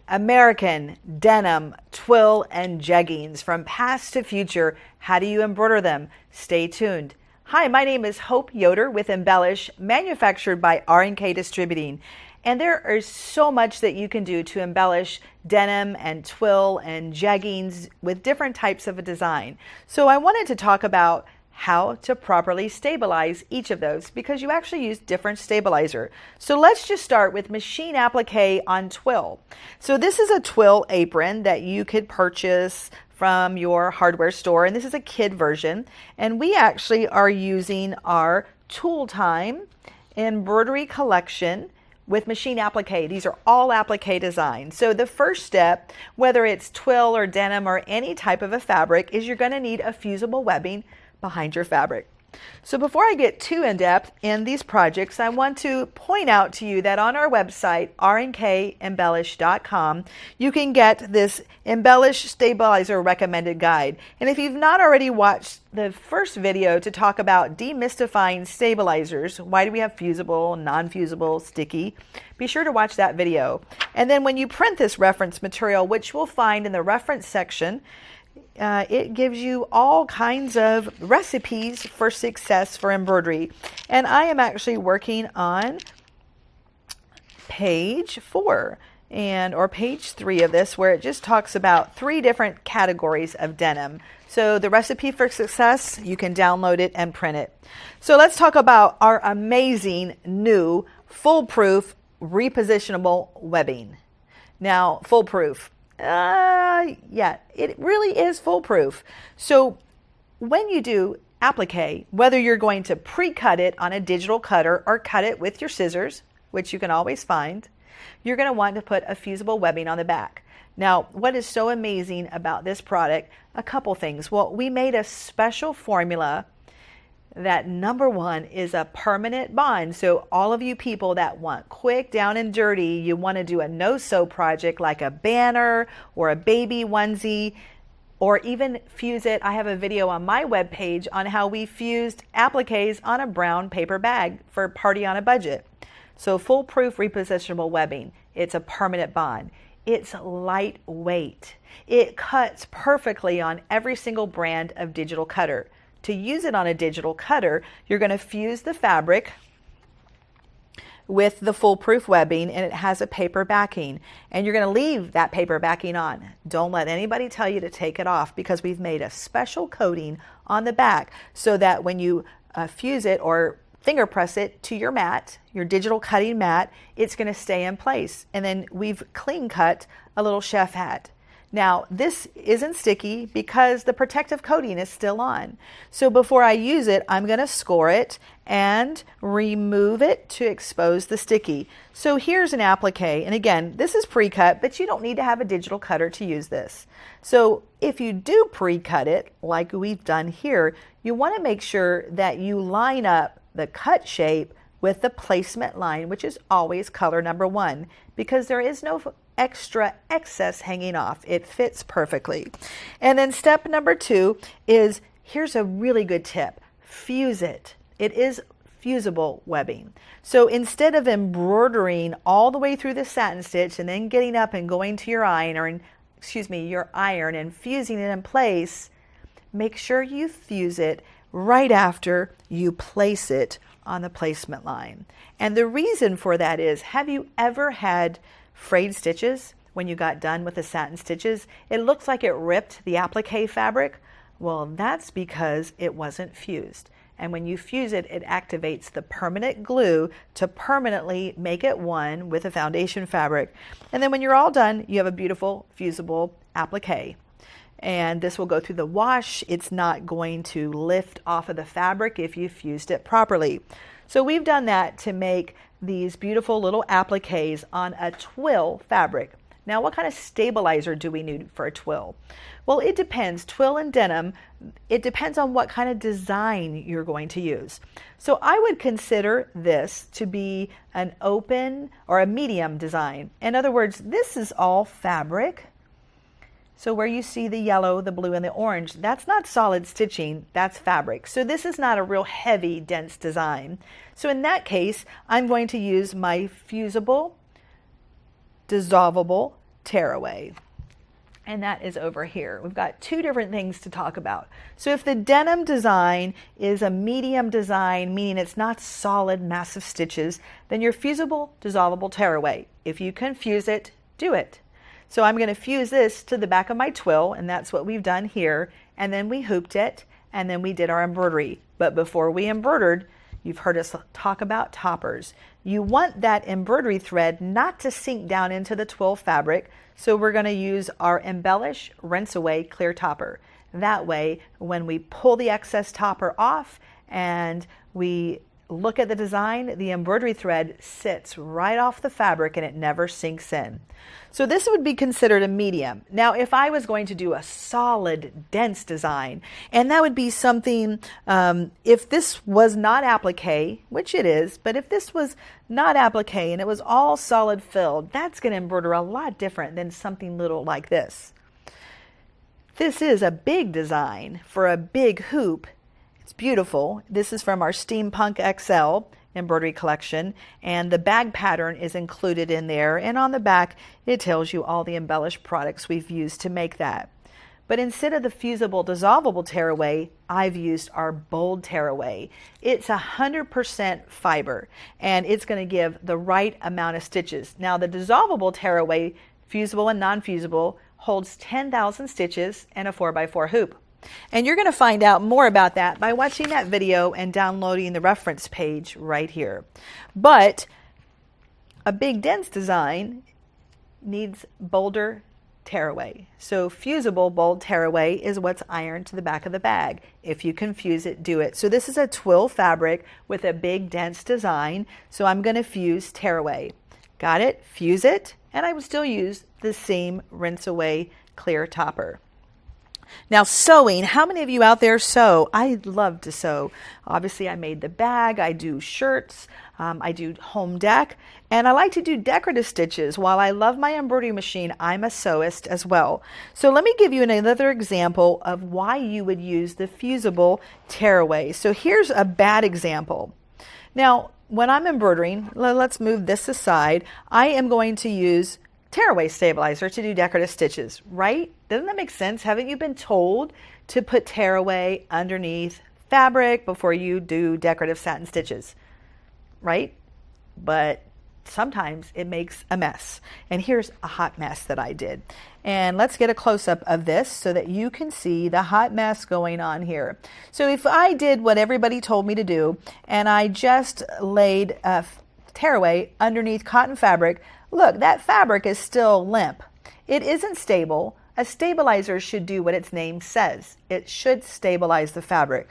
American denim, twill, and jeggings from past to future. How do you embroider them? Stay tuned. Hi, my name is Hope Yoder with Embellish, manufactured by R&K Distributing. And there is so much that you can do to embellish denim and twill and jeggings with different types of a design. So I wanted to talk about how to properly stabilize each of those because you actually use different stabilizer. So let's just start with machine applique on twill. So this is a twill apron that you could purchase from your hardware store, and this is a kid version. And we actually are using our Tool Time embroidery collection with machine applique. These are all applique designs. So the first step, whether it's twill or denim or any type of a fabric, is you're going to need a fusible webbing behind your fabric. So before I get too in-depth in these projects, I want to point out to you that on our website, rnkembellish.com, you can get this Embellish Stabilizer Recommended Guide. And if you've not already watched the first video to talk about demystifying stabilizers, why do we have fusible, non-fusible, sticky, be sure to watch that video. And then when you print this reference material, which we'll find in the reference section, it gives you all kinds of recipes for success for embroidery. And I am actually working on page 4 or page 3 of this, where it just talks about 3 different categories of denim. So the recipe for success, you can download it and print it. So let's talk about our amazing new foolproof repositionable webbing. Now, foolproof. Yeah, it really is foolproof. So when you do applique, whether you're going to pre-cut it on a digital cutter or cut it with your scissors, which you can always find, you're going to want to put a fusible webbing on the back. Now, what is so amazing about this product? A couple things. Well, we made a special formula that, number one, is a permanent bond. So all of you people that want quick, down and dirty, you want to do a no-sew project like a banner or a baby onesie, or even fuse it. I have a video on my webpage on how we fused appliques on a brown paper bag for a party on a budget. So foolproof repositionable webbing. It's a permanent bond. It's lightweight. It cuts perfectly on every single brand of digital cutter. To use it on a digital cutter, you're going to fuse the fabric with the foolproof webbing, and it has a paper backing. And you're going to leave that paper backing on. Don't let anybody tell you to take it off, because we've made a special coating on the back so that when you fuse it or finger press it to your mat, your digital cutting mat, it's going to stay in place. And then we've clean cut a little chef hat. Now, this isn't sticky because the protective coating is still on. So before I use it, I'm going to score it and remove it to expose the sticky. So here's an applique. And again, this is pre-cut, but you don't need to have a digital cutter to use this. So if you do pre-cut it, like we've done here, you want to make sure that you line up the cut shape with the placement line, which is always color number 1, because there is no extra excess hanging off. It fits perfectly. And then step number 2 is, here's a really good tip. Fuse it. It is fusible webbing. So instead of embroidering all the way through the satin stitch and then getting up and going to your iron and fusing it in place, make sure you fuse it right after you place it on the placement line. And the reason for that is, have you ever had frayed stitches when you got done with the satin stitches? It looks like it ripped the applique fabric. Well, that's because it wasn't fused. And when you fuse it, it activates the permanent glue to permanently make it one with the foundation fabric. And then when you're all done, you have a beautiful fusible applique. And this will go through the wash. It's not going to lift off of the fabric if you fused it properly. So we've done that to make these beautiful little appliques on a twill fabric. Now, what kind of stabilizer do we need for a twill? Well, it depends. Twill and denim, it depends on what kind of design you're going to use. So I would consider this to be an open or a medium design. In other words, this is all fabric. So where you see the yellow, the blue, and the orange, that's not solid stitching, that's fabric. So this is not a real heavy, dense design. So in that case, I'm going to use my fusible, dissolvable tearaway. And that is over here. We've got two different things to talk about. So if the denim design is a medium design, meaning it's not solid, massive stitches, then your fusible, dissolvable tearaway. If you confuse it, do it. So I'm going to fuse this to the back of my twill, and that's what we've done here. And then we hooped it, and then we did our embroidery. But before we embroidered, you've heard us talk about toppers. You want that embroidery thread not to sink down into the twill fabric, so we're going to use our Embellish Rinse Away Clear Topper. That way, when we pull the excess topper off and we look at the design, the embroidery thread sits right off the fabric and it never sinks in. So this would be considered a medium. Now, if I was going to do a solid, dense design, and that would be something, if this was not applique, which it is, but if this was not applique and it was all solid filled, that's going to embroider a lot different than something little like this. This is a big design for a big hoop. It's beautiful. This is from our Steampunk XL embroidery collection, and the bag pattern is included in there, and on the back it tells you all the embellished products we've used to make that. But instead of the fusible dissolvable tearaway, I've used our bold tearaway. It's 100% fiber, and it's going to give the right amount of stitches. Now the dissolvable tearaway, fusible and non-fusible, holds 10,000 stitches and a 4x4 hoop. And you're going to find out more about that by watching that video and downloading the reference page right here. But a big dense design needs bolder tearaway. So fusible bold tearaway is what's ironed to the back of the bag. If you confuse it, do it. So this is a twill fabric with a big dense design. So I'm going to fuse tearaway. Got it? Fuse it. And I would still use the same rinse away clear topper. Now sewing, how many of you out there sew? I love to sew. Obviously I made the bag, I do shirts, I do home deck, and I like to do decorative stitches. While I love my embroidery machine, I'm a sewist as well. So let me give you another example of why you would use the fusible tearaway. So here's a bad example. Now when I'm embroidering, let's move this aside, I am going to use tearaway stabilizer to do decorative stitches, right? Doesn't that make sense? Haven't you been told to put tearaway underneath fabric before you do decorative satin stitches, right? But sometimes it makes a mess. And here's a hot mess that I did. And let's get a close-up of this so that you can see the hot mess going on here. So if I did what everybody told me to do and I just laid tearaway underneath cotton fabric, look, that fabric is still limp. It isn't stable. A stabilizer should do what its name says. It should stabilize the fabric.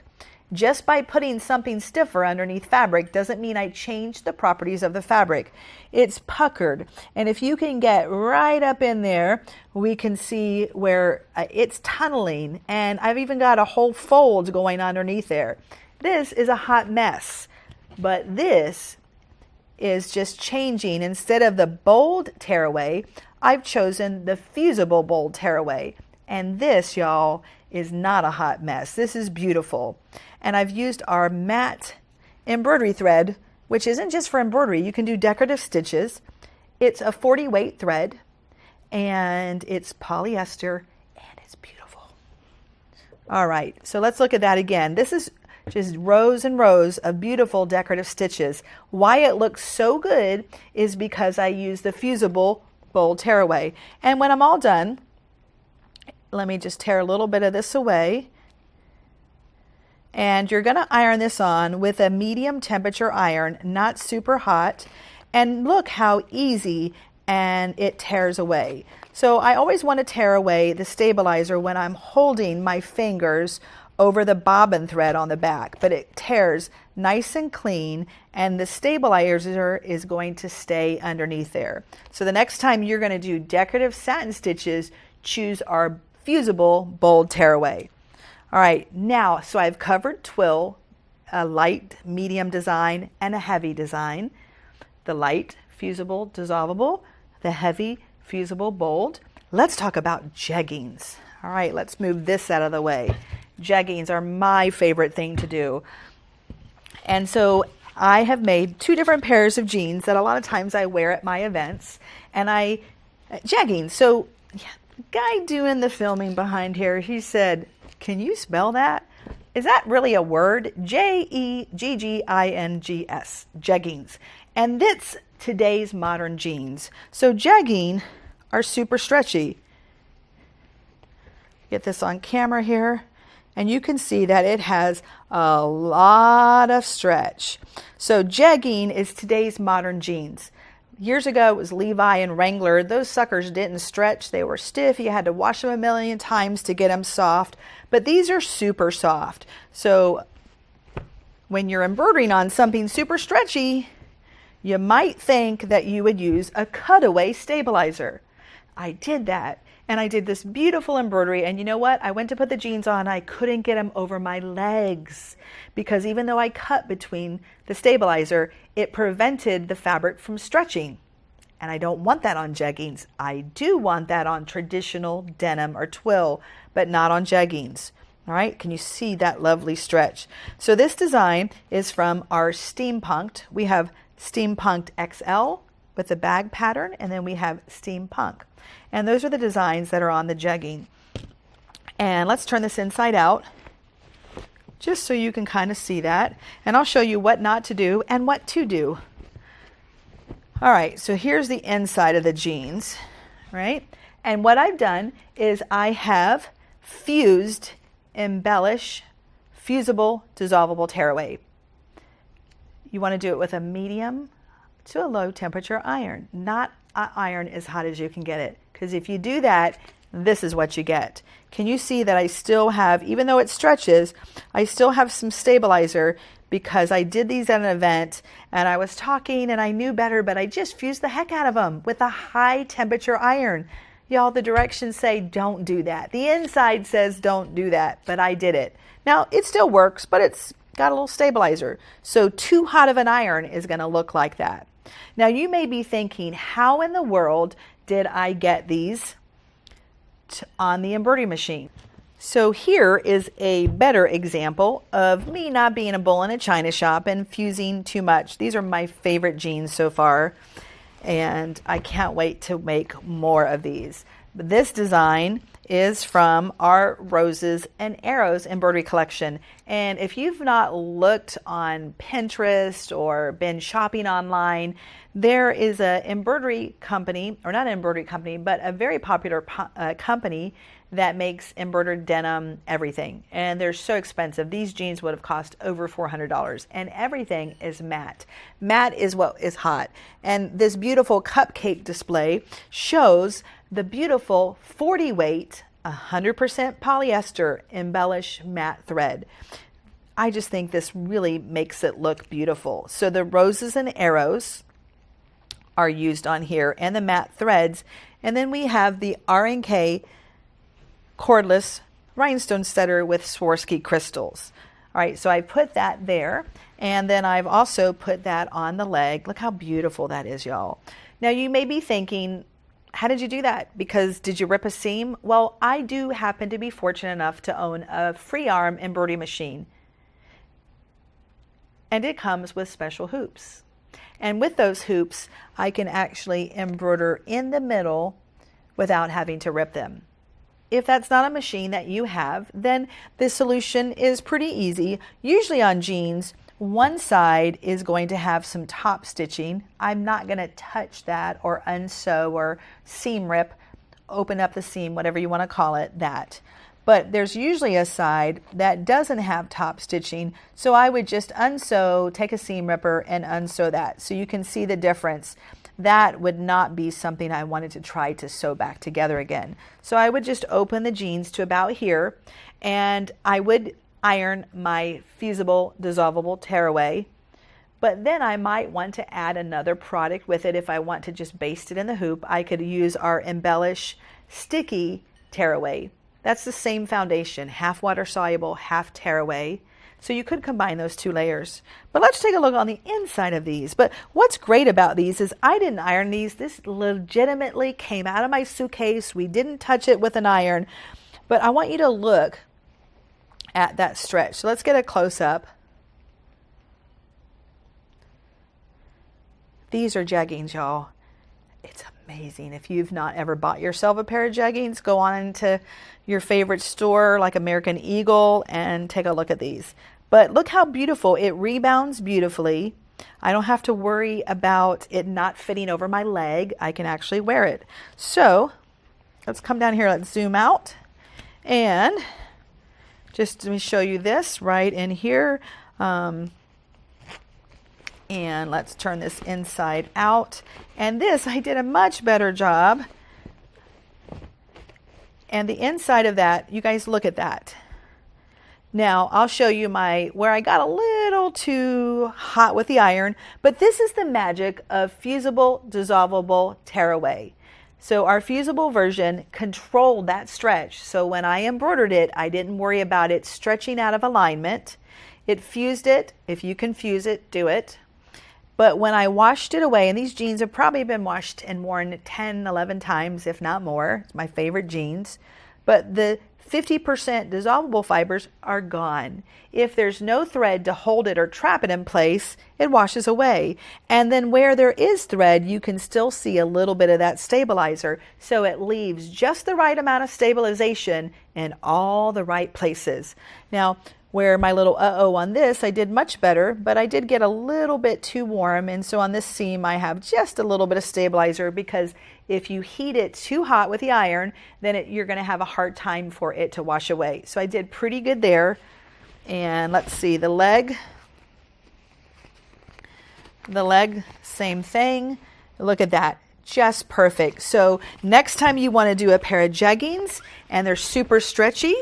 Just by putting something stiffer underneath fabric doesn't mean I change the properties of the fabric. It's puckered. And if you can get right up in there, we can see where it's tunneling. And I've even got a whole fold going underneath there. This is a hot mess. But this is just changing. Instead of the bold tearaway, I've chosen the fusible bold tearaway. And this, y'all, is not a hot mess. This is beautiful. And I've used our matte embroidery thread, which isn't just for embroidery. You can do decorative stitches. It's a 40 weight thread, and it's polyester, and it's beautiful. All right, so let's look at that again. This is just rows and rows of beautiful decorative stitches. Why it looks so good is because I use the fusible bold tearaway. And when I'm all done, let me just tear a little bit of this away. And you're going to iron this on with a medium temperature iron, not super hot. And look how easy and it tears away. So I always want to tear away the stabilizer when I'm holding my fingers over the bobbin thread on the back, but it tears nice and clean, and the stabilizer is going to stay underneath there. So the next time you're going to do decorative satin stitches, choose our fusible bold tearaway. All right, now, so I've covered twill, a light, medium design, and a heavy design. The light, fusible, dissolvable, the heavy, fusible, bold. Let's talk about jeggings. All right, let's move this out of the way. Jeggings are my favorite thing to do. And so I have made two different pairs of jeans that a lot of times I wear at my events. And I Jeggings. So, yeah, the guy doing the filming behind here, he said, "Can you spell that? Is that really a word?" Jeggings. Jeggings. And that's today's modern jeans. So jegging are super stretchy. Get this on camera here, and you can see that it has a lot of stretch. So jegging is today's modern jeans. Years ago, it was Levi and Wrangler. Those suckers didn't stretch. They were stiff. You had to wash them a million times to get them soft. But these are super soft. So when you're embroidering on something super stretchy, you might think that you would use a cutaway stabilizer. I did that. And I did this beautiful embroidery, and you know what? I went to put the jeans on, I couldn't get them over my legs because even though I cut between the stabilizer, it prevented the fabric from stretching. And I don't want that on jeggings. I do want that on traditional denim or twill, but not on jeggings. All right, can you see that lovely stretch? So this design is from our Steampunked. We have Steampunked XL with the bag pattern, and then we have Steampunk. And those are the designs that are on the jegging. And let's turn this inside out just so you can kind of see that. And I'll show you what not to do and what to do. All right, so here's the inside of the jeans, right? And what I've done is I have fused embellish fusible dissolvable tearaway. You want to do it with a medium to a low temperature iron, not an iron as hot as you can get it. Because if you do that, this is what you get. Can you see that I still have, even though it stretches, I still have some stabilizer because I did these at an event and I was talking and I knew better, but I just fused the heck out of them with a high temperature iron. Y'all, the directions say don't do that. The inside says don't do that, but I did it. Now, it still works, but it's got a little stabilizer. So too hot of an iron is going to look like that. Now, you may be thinking, how in the world did I get these on the embroidery machine? So here is a better example of me not being a bull in a china shop and fusing too much. These are my favorite jeans so far, and I can't wait to make more of these. But this design is from our Roses and Arrows embroidery collection. And if you've not looked on Pinterest or been shopping online, there is an embroidery company, or not an embroidery company, but a very popular company that makes embroidered denim everything. And they're so expensive. These jeans would have cost over $400, and everything is matte. Matte is what is hot. And this beautiful cupcake display shows the beautiful 40 weight, 100% polyester embellish matte thread. I just think this really makes it look beautiful. So the Roses and Arrows are used on here, and the matte threads. And then we have the R&K cordless rhinestone setter with Swarovski crystals. All right, so I put that there, and then I've also put that on the leg. Look how beautiful that is, y'all. Now you may be thinking, how did you do that? Because did you rip a seam? Well, I do happen to be fortunate enough to own a free arm embroidery machine, and it comes with special hoops. And with those hoops, I can actually embroider in the middle without having to rip them. If that's not a machine that you have, then the solution is pretty easy. Usually on jeans, one side is going to have some top stitching. I'm not going to touch that or unsew or seam rip, open up the seam, whatever you want to call it, that. But there's usually a side that doesn't have top stitching, so I would just unsew, take a seam ripper and unsew that. So you can see the difference. That would not be something I wanted to try to sew back together again. So I would just open the jeans to about here, and I would iron my fusible dissolvable tearaway. But then I might want to add another product with it. If I want to just baste it in the hoop, I could use our Embellish Sticky Tearaway. That's the same foundation, half water soluble, half tearaway. So you could combine those two layers. But let's take a look on the inside of these. But what's great about these is I didn't iron these. This legitimately came out of my suitcase. We didn't touch it with an iron. But I want you to look at that stretch. So let's get a close up. These are jeggings, y'all. It's amazing. If you've not ever bought yourself a pair of jeggings, go on into your favorite store like American Eagle and take a look at these. But look how beautiful. It rebounds beautifully. I don't have to worry about it not fitting over my leg. I can actually wear it. So let's come down here. Let's zoom out. And just let me show you this right in here. And let's turn this inside out. And this, I did a much better job. And the inside of that, you guys look at that. Now, I'll show you where I got a little too hot with the iron, but this is the magic of fusible, dissolvable tearaway. So our fusible version controlled that stretch. So when I embroidered it, I didn't worry about it stretching out of alignment. It fused it. If you can fuse it, do it. But when I washed it away, and these jeans have probably been washed and worn 10, 11 times, if not more. It's my favorite jeans. But the 50% dissolvable fibers are gone. If there's no thread to hold it or trap it in place, it washes away. And then where there is thread, you can still see a little bit of that stabilizer. So it leaves just the right amount of stabilization in all the right places. Now, where my little on this, I did much better, but I did get a little bit too warm. And so on this seam, I have just a little bit of stabilizer, because if you heat it too hot with the iron, then you're going to have a hard time for it to wash away. So I did pretty good there. And let's see, the leg, same thing. Look at that. Just perfect. So next time you want to do a pair of jeggings and they're super stretchy,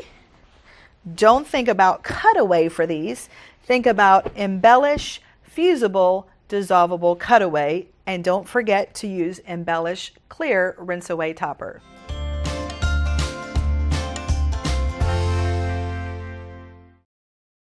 don't think about cutaway for these. Think about embellish, fusible, dissolvable cutaway. And don't forget to use embellish clear rinse away topper.